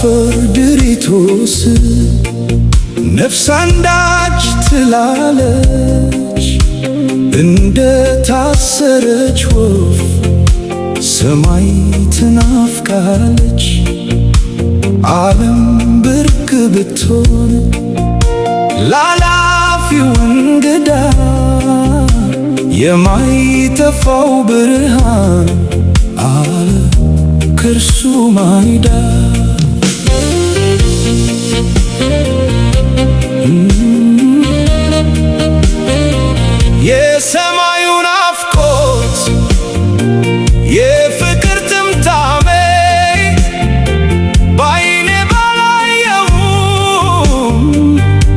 በአፈር ድሪቶስ ነፍስ አንዳች ትላለች። እንደ ታሰረች ወፍ ሰማይ ትናፍቃለች። ዓለም ብርቅ ብትሆን ላላፊው እንግዳ የማይጠፋው ብርሃን አለ ከእርሱ ማይዳ። የሰማዩ ናፍቆት የፍቅር ትምታሜ በዓይኔ ባላየውም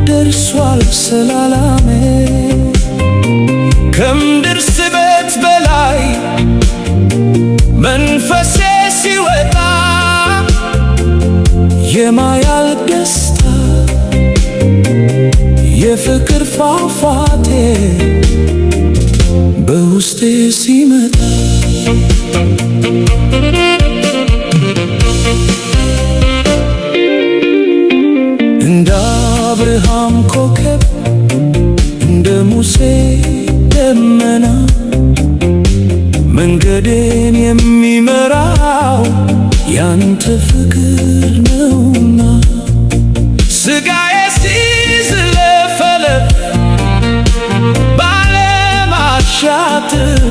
ደርሷል ሰላላሜ። ከምድር ስበት በላይ መንፈሴ ሲወጣ የማያልቅ ደስታ የፍቅር ፏፏቴ በውስጤ ሲመጣ እንደ አብርሃም ኮከብ እንደ ሙሴ ደመና መንገዴን የሚመራው ያንተ ፍቅር ነውና። ሥጋዬ ሲዝለፈለፍ በዓለም አሻጥር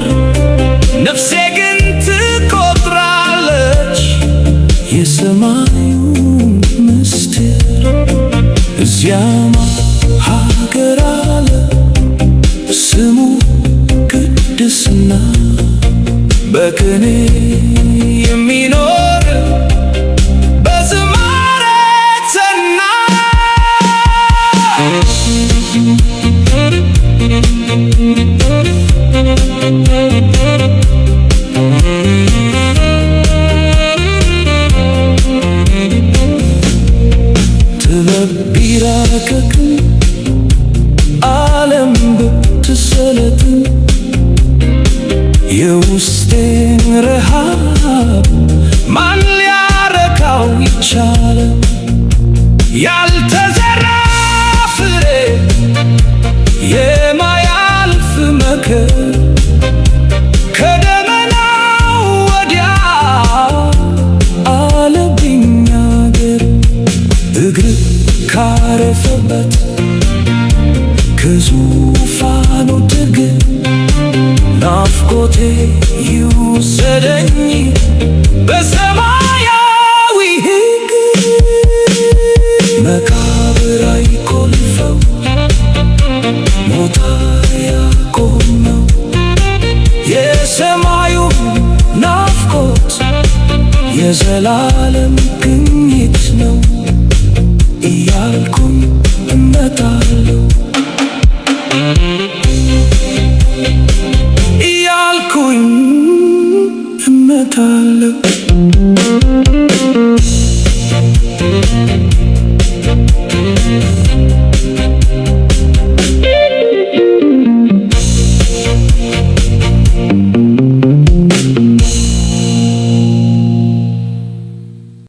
ነፍሴ ግን ትቆጥራለች የሰማዩን ምስጢር። እዚያማ ሀገር አለ ስሙ ቅድስና በቅኔ የሚኖር በዝማሬ ጸና። ጥበብ ቢራቀቅም ዓለም ብትሰለጥን የውስጤን ረሃብ ማን ሊያረካው ይቻለ? ያልተዘራ ፍሬ የማያልፍ መከር ከደመናው ወዲያ አለብኝ አገር። እግር ካረፈበት ከዙፋኑ ጥግ ናፍቆቴ ይውሰደኝ በሰማያዊ ሕግ። መቃብር አይቆልፈው ሞት አያቆመው የሰማዩ ናፍቆት የዘላለም ግኝት ነው እያልኩኝ እመጣለሁ እያልኩኝ እመጣለሁ።